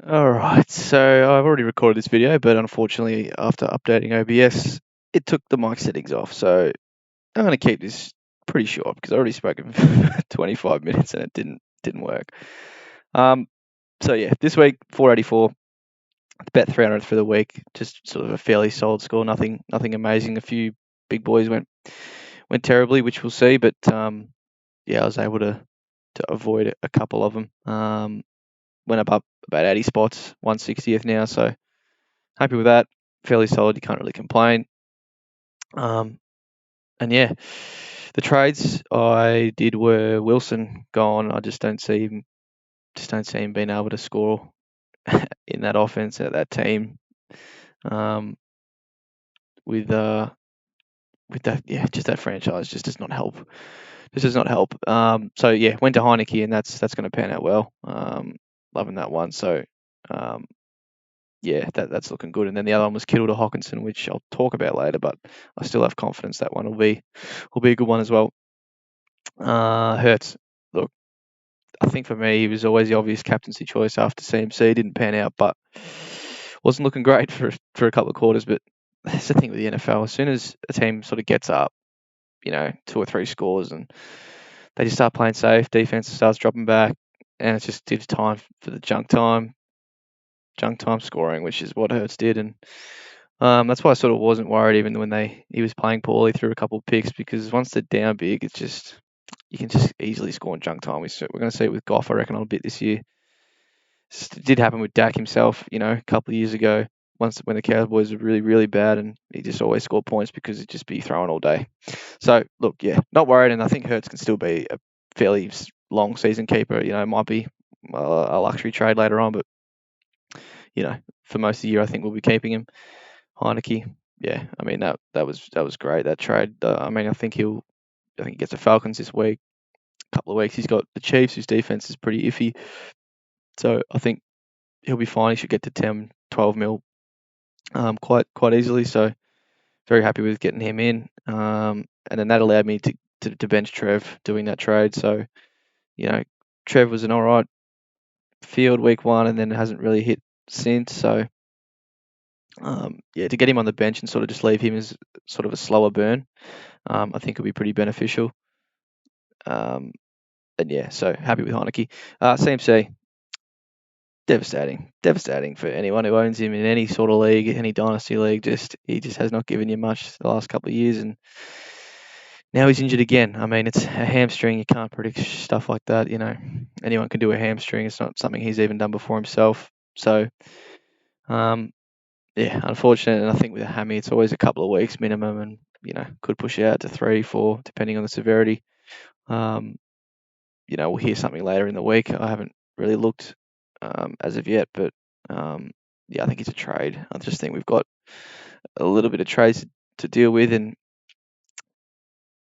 All right, so I've already recorded this video, but unfortunately, after updating OBS, it took the mic settings off. So I'm going to keep this pretty short because I already spoken for 25 minutes and it didn't work. Um, so yeah, this week 484, bet 300 for the week, just sort of a fairly solid score. Nothing amazing. A few big boys went terribly, which we'll see, but yeah, I was able to avoid a couple of them. Went up about 80 spots, 160th now, so happy with that. Fairly solid. You can't really complain. And yeah, the trades I did were Wilson gone. I just don't see him being able to score in that offense at that team. Um, with that, yeah, just that franchise just does not help. This does not help. So yeah, went to Heineke, and that's going to pan out well. Loving that one. So um, yeah, that's looking good. And then the other one was Kittle to Hawkinson, which I'll talk about later, but I still have confidence that one will be a good one as well. Hurts. Look, I think for me, he was always the obvious captaincy choice after CMC. Didn't pan out, but wasn't looking great for a couple of quarters. But that's the thing with the NFL. As soon as a team sort of gets up, two or three scores, and they just start playing safe, defense starts dropping back, and it's time for the junk time scoring, which is what Hurts did. And that's why I sort of wasn't worried even when he was playing poorly through a couple of picks, because once they're down big, it's just you can just easily score in junk time. We're going to see it with Goff, I reckon, on a bit this year. It did happen with Dak himself, a couple of years ago. Once when the Cowboys were really, really bad, and he just always scored points because he'd just be throwing all day. So look, yeah, not worried, and I think Hurts can still be a fairly long season keeper. It might be a luxury trade later on, but for most of the year, I think we'll be keeping him. Heineke, yeah, I mean that was great, that trade. I mean, I think he gets the Falcons this week. A couple of weeks, he's got the Chiefs, whose defense is pretty iffy. So I think he'll be fine. He should get to 10, 12 mil quite easily. So very happy with getting him in. And then that allowed me to bench Trev doing that trade. So Trev was an all right field week one, and then hasn't really hit since. So yeah, to get him on the bench and sort of just leave him as sort of a slower burn, I think will be pretty beneficial. And yeah, so happy with Heineke. CMC, devastating for anyone who owns him in any sort of league, any dynasty league. He just has not given you much the last couple of years, and now he's injured again. I mean, it's a hamstring. You can't predict stuff like that. Anyone can do a hamstring. It's not something he's even done before himself. So, yeah, unfortunate. And I think with a hammy, it's always a couple of weeks minimum, and could push out to 3, 4, depending on the severity. We'll hear something later in the week. I haven't really looked as of yet, but yeah, I think it's a trade. I just think we've got a little bit of trades to deal with, and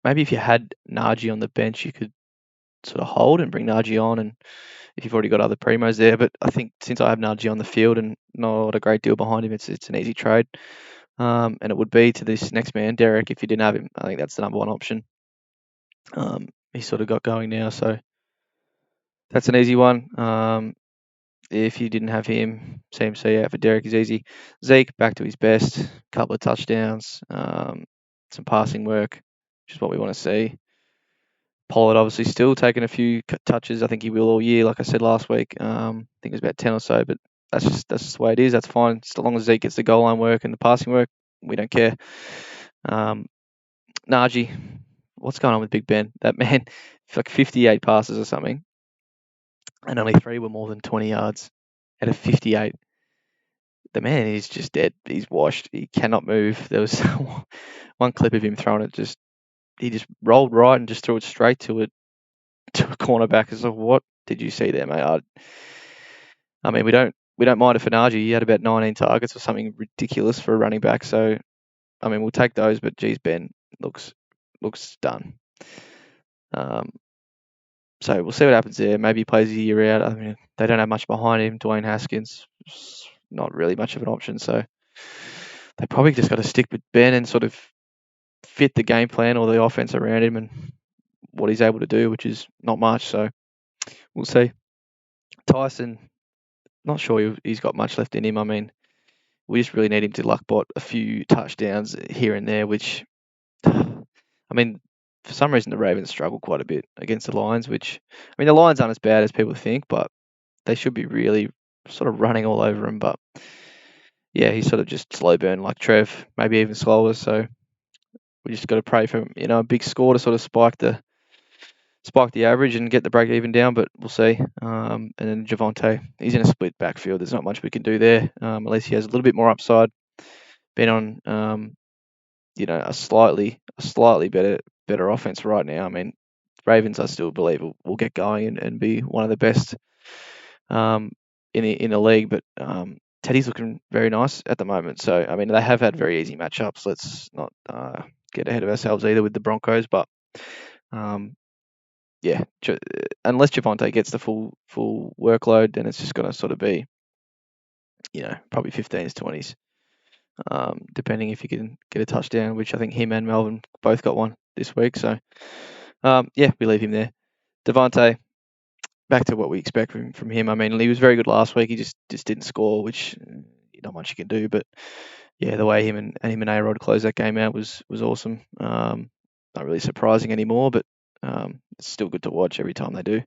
maybe if you had Najee on the bench, you could sort of hold and bring Najee on, and if you've already got other primos there. But I think since I have Najee on the field and not a great deal behind him, it's an easy trade. And it would be to this next man, Derek, if you didn't have him. I think that's the number one option. He's sort of got going now, so that's an easy one. If you didn't have him, CMC out for Derek is easy. Zeke back to his best, couple of touchdowns, some passing work, which is what we want to see. Pollard obviously still taking a few touches. I think he will all year, like I said last week. I think it was about 10 or so, but that's just the way it is. That's fine. As long as Zeke gets the goal line work and the passing work, we don't care. Najee, what's going on with Big Ben? That man, like 58 passes or something, and only 3 were more than 20 yards out of 58. The man is just dead. He's washed. He cannot move. There was one clip of him throwing it. He just rolled right and just threw it straight to a cornerback. It's like, what did you see there, mate? I mean, we don't mind it for Najee. He had about 19 targets or something ridiculous for a running back. So, I mean, we'll take those. But geez, Ben looks done. So we'll see what happens there. Maybe he plays a year out. I mean, they don't have much behind him. Dwayne Haskins, not really much of an option. So they probably just got to stick with Ben and sort of fit the game plan or the offense around him and what he's able to do, which is not much. So we'll see. Tyson, not sure he's got much left in him. I mean, we just really need him to luckbot a few touchdowns here and there, which, I mean, for some reason the Ravens struggle quite a bit against the Lions, which, I mean, the Lions aren't as bad as people think, but they should be really sort of running all over him. But yeah, he's sort of just slow burn like Trev, maybe even slower. So we just got to pray for, a big score to sort of spike the average and get the break even down, but we'll see. And then Javonte, he's in a split backfield. There's not much we can do there. At least he has a little bit more upside. Been on, a slightly better offense right now. I mean, Ravens, I still believe will get going and be one of the best in the league. But Teddy's looking very nice at the moment. So I mean, they have had very easy matchups. Let's not get ahead of ourselves either with the Broncos, but um, yeah, unless Javonte gets the full workload, then it's just going to sort of be, probably 15s, 20s, depending if you can get a touchdown, which I think him and Melvin both got one this week. So, yeah, we leave him there. Devontae, back to what we expect from him. I mean, he was very good last week. He just didn't score, which not much you can do. But yeah, the way him and A-Rod closed that game out was awesome. Not really surprising anymore, but it's still good to watch every time they do.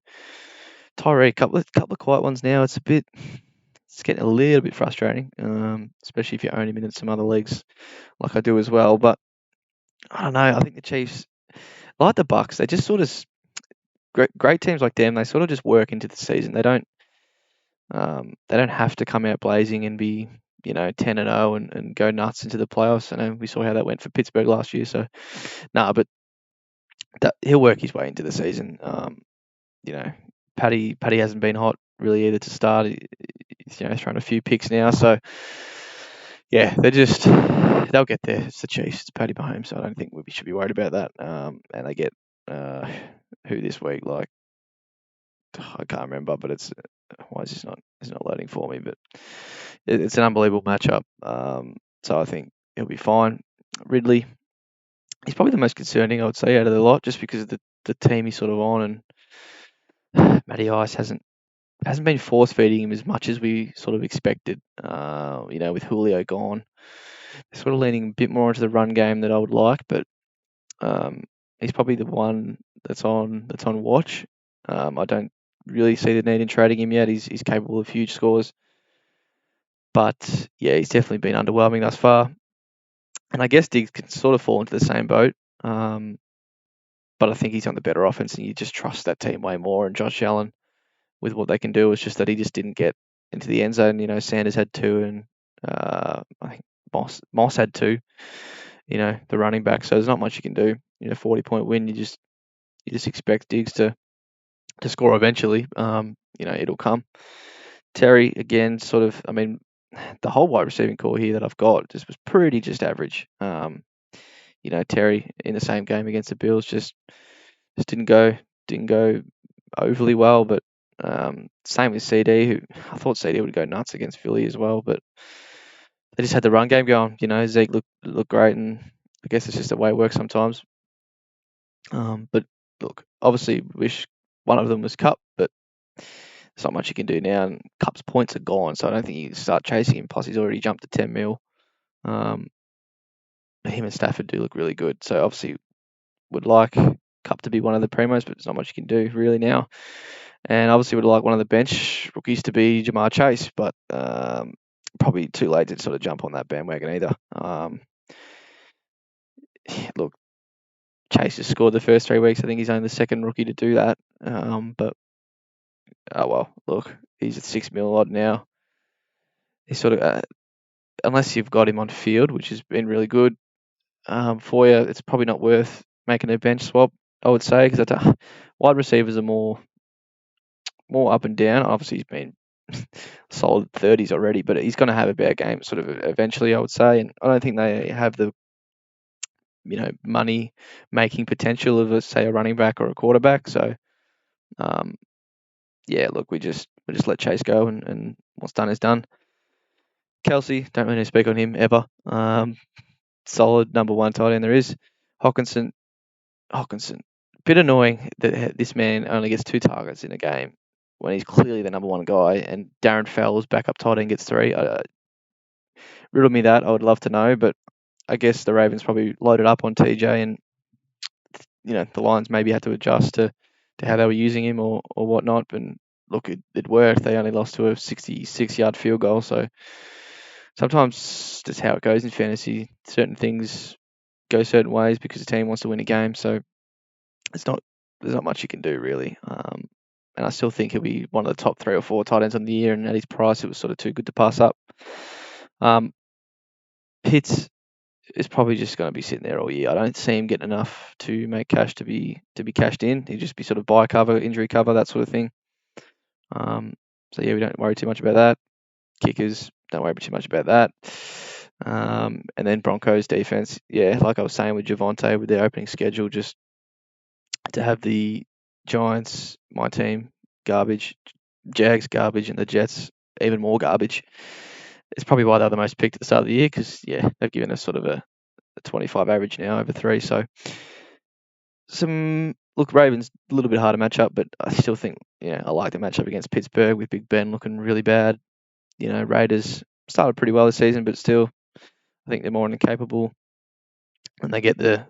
Tyree, couple of quiet ones now. It's getting a little bit frustrating, especially if you own him in some other leagues, like I do as well. But I don't know. I think the Chiefs, like the Bucks, they just sort of great teams like them. They sort of just work into the season. They don't have to come out blazing and be 10-0 and go nuts into the playoffs. I know we saw how that went for Pittsburgh last year. So but he'll work his way into the season. Paddy hasn't been hot really either to start. He's thrown a few picks now, so yeah, they'll get there. It's the Chiefs, it's Paddy Mahomes, so I don't think we should be worried about that. And they get who this week? Like I can't remember, but it's why is it's not loading for me? But it's an unbelievable matchup. So I think he'll be fine. Ridley, he's probably the most concerning, I would say, out of the lot, just because of the team he's sort of on, and Matty Ice hasn't been force feeding him as much as we sort of expected. With Julio gone, they're sort of leaning a bit more into the run game that I would like, but he's probably the one that's on watch. I don't really see the need in trading him yet. He's capable of huge scores, but yeah, he's definitely been underwhelming thus far. And I guess Diggs can sort of fall into the same boat. But I think he's on the better offense, and you just trust that team way more. And Josh Allen, with what they can do, it's just that he just didn't get into the end zone. Sanders had two, and I think Moss had two. The running back. So there's not much you can do. 40-point win. You just expect Diggs to score eventually. It'll come. Terry again, sort of. I mean, the whole wide receiving core here that I've got just was pretty just average. Terry in the same game against the Bills just didn't go overly well. But same with CD, who I thought CD would go nuts against Philly as well, but they just had the run game going. Zeke looked great, and I guess it's just the way it works sometimes. But look, obviously wish one of them was Cup, but there's not much you can do now. And Cup's points are gone, so I don't think you can start chasing him. Plus, he's already jumped to 10 mil. Him and Stafford do look really good. So obviously, would like Cup to be one of the primos, but there's not much you can do really now. And obviously, would like one of the bench rookies to be Jamar Chase, but probably too late to sort of jump on that bandwagon either. Look, Chase has scored the first 3 weeks. I think he's only the second rookie to do that. But oh well, look, he's at 6 mil odd now. He's sort of unless you've got him on field, which has been really good for you, it's probably not worth making a bench swap. I would say because wide receivers are more up and down. Obviously, he's been solid 30s already, but he's going to have a bad game sort of eventually, I would say. And I don't think they have the money making potential of say a running back or a quarterback. So yeah, look, we just let Chase go, and what's done is done. Kelsey, don't really speak on him ever. Solid number one tight end there is. Hawkinson, bit annoying that this man only gets 2 targets in a game when he's clearly the number one guy, and Darren Fowler's back up tight end gets 3. Riddle me that. I would love to know, but I guess the Ravens probably loaded up on TJ, and the Lions maybe had to adjust to how they were using him or whatnot. And look, it worked. They only lost to a 66-yard field goal. So sometimes that's how it goes in fantasy. Certain things go certain ways because the team wants to win a game. So there's not much you can do really. And I still think he'll be one of the top 3 or 4 tight ends on the year. And at his price, it was sort of too good to pass up. Pitts is probably just going to be sitting there all year. I don't see him getting enough to make cash to be cashed in. He'd just be sort of buy cover, injury cover, that sort of thing. So yeah, we don't worry too much about that. Kickers, don't worry too much about that. And then Broncos defense, yeah, like I was saying with Javonte, with their opening schedule, just to have the Giants, my team, garbage, Jags garbage, and the Jets even more garbage. It's probably why they're the most picked at the start of the year because yeah, they've given us sort of a 25 average now over 3. So Ravens a little bit harder matchup, but I still think I like the matchup against Pittsburgh with Big Ben looking really bad. Raiders started pretty well this season, but still I think they're more than capable, and they get the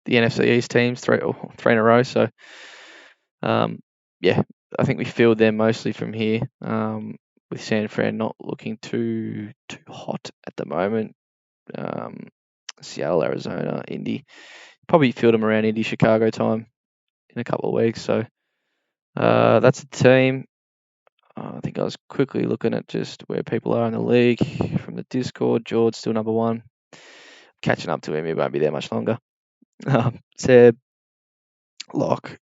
NFC East teams 3 in a row. So yeah, I think we field them mostly from here. With San Fran not looking too hot at the moment. Seattle, Arizona, Indy. Probably field them around Indy, Chicago time in a couple of weeks. So that's a team. I think I was quickly looking at just where people are in the league from the Discord. George still number 1. Catching up to him, he won't be there much longer. Seb, Locke,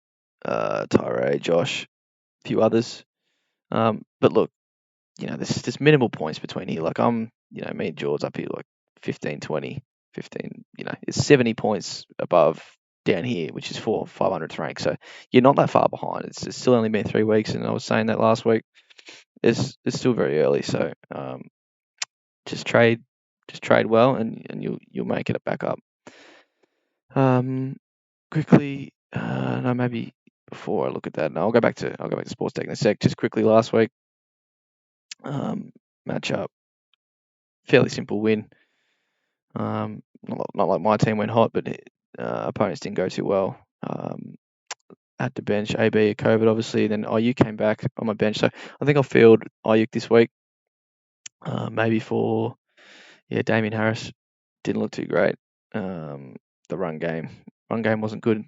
Tyree, Josh, a few others. But look, there's minimal points between here. Like me and George up here like 15, 20, 15, it's 70 points above down here, which is 500th rank. So you're not that far behind. It's still only been 3 weeks, and I was saying that last week. It's still very early, so just trade well, and you'll make it back up. Quickly, no, maybe before I look at that, no, I'll go back to SportsDeck in a sec. Just quickly, last week, matchup, fairly simple win. Not like my team went hot, but opponents didn't go too well. Had to bench AB COVID, obviously. Then Ayuk came back on my bench, so I think I'll field Ayuk this week. Maybe for Damian Harris didn't look too great. The run game wasn't good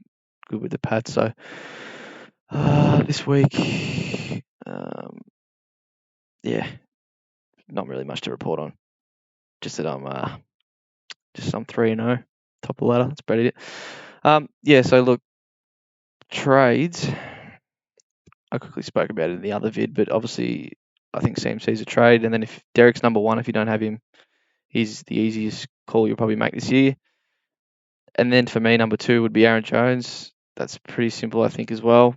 with the Pats. So this week, not really much to report on. Just that I'm 3-0, top of the ladder. That's about it. So look, trades. I quickly spoke about it in the other vid, but obviously I think CMC's a trade, and then if Derek's number 1, if you don't have him, he's the easiest call you'll probably make this year. And then for me, number 2 would be Aaron Jones. That's pretty simple, I think, as well.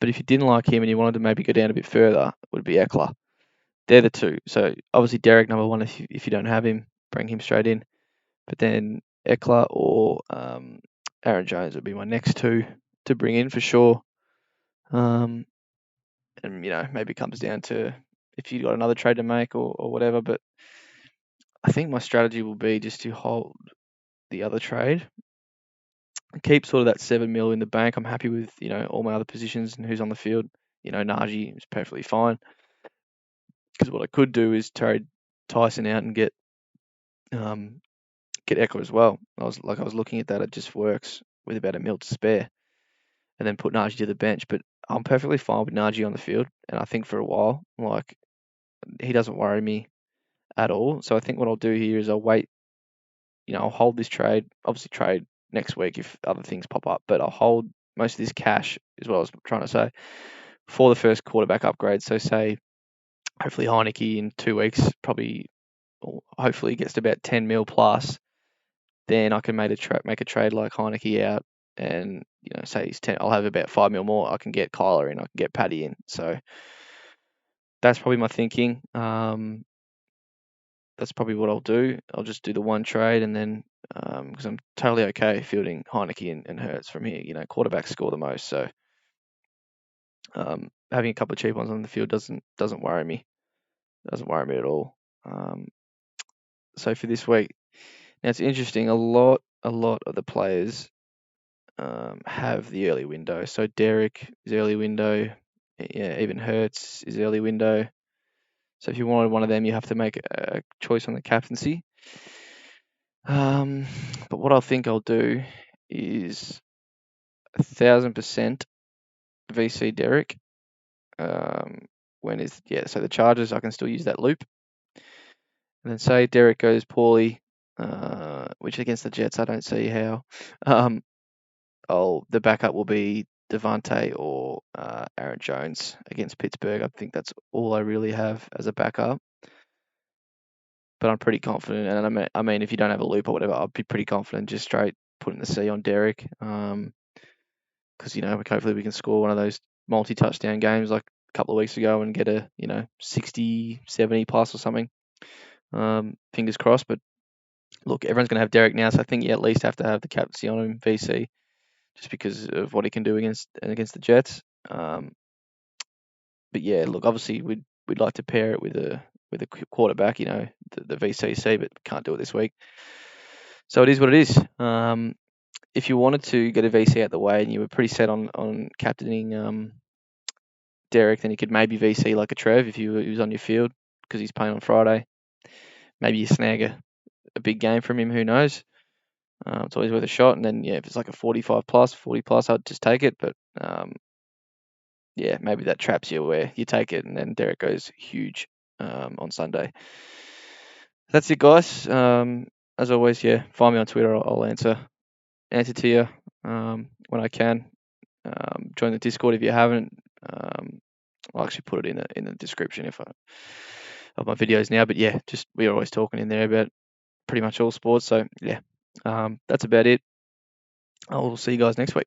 But if you didn't like him and you wanted to maybe go down a bit further, it would be Eckler. They're the 2. So obviously Derek number 1, if you don't have him, bring him straight in. But then Eckler or Aaron Jones would be my next 2 to bring in for sure. And maybe it comes down to if you got another trade to make or whatever. But I think my strategy will be just to hold the other trade and keep sort of that 7 mil in the bank. I'm happy with all my other positions and who's on the field. Najee is perfectly fine, because what I could do is trade Tyson out and get Eckler as well. I was looking at that. It just works with about $1 million to spare, and then put Najee to the bench. But I'm perfectly fine with Najee on the field, and I think for a while, he doesn't worry me at all. So I think what I'll do here is I'll wait. I'll hold this trade. Obviously, trade next week if other things pop up, but I'll hold most of this cash, as well as trying to say, for the first quarterback upgrade. So say, hopefully Heineke in 2 weeks, hopefully gets to about 10 mil plus. Then I can make a trade like Heineke out, and say he's 10. I'll have about 5 mil more. I can get Kyler in. I can get Paddy in. So that's probably my thinking. That's probably what I'll do. I'll just do the one trade, and then because I'm totally okay fielding Heineke and Hurts from here. Quarterbacks score the most, so Having a couple of cheap ones on the field doesn't worry me. Doesn't worry me at all. So for this week, now it's interesting. A lot of the players have the early window. So Derek is early window. Yeah, even Hertz is early window. So if you wanted one of them, you have to make a choice on the captaincy. But what I think I'll do is 1,000% VC Derek. So the Chargers, I can still use that loop. And then say Derek goes poorly, which against the Jets I don't see how. Um, the backup will be Devontae or Aaron Jones against Pittsburgh. I think that's all I really have as a backup. But I'm pretty confident, and I mean, if you don't have a loop or whatever, I'll be pretty confident just straight putting the C on Derek, because hopefully we can score one of those multi-touchdown games like a couple of weeks ago and get a 60, 70 plus or something. Fingers crossed. But look, everyone's going to have Derek now, so I think you at least have to have the captaincy on him, VC, just because of what he can do against the Jets. But yeah, look, obviously we'd like to pair it with a quarterback, the VCC, but can't do it this week. So it is what it is. If you wanted to get a VC out the way and you were pretty set on captaining Derek, then you could maybe VC like a Trev if he was on your field because he's playing on Friday. Maybe you snag a big game from him. Who knows? It's always worth a shot. And then if it's like a 45 plus, 40 plus, I'd just take it. But maybe that traps you where you take it and then Derek goes huge on Sunday. That's it, guys. As always, find me on Twitter. I'll answer to you when I can. Join the Discord if you haven't. I'll actually put it in the description of my videos now. But we're always talking in there about pretty much all sports. So that's about it. I'll see you guys next week.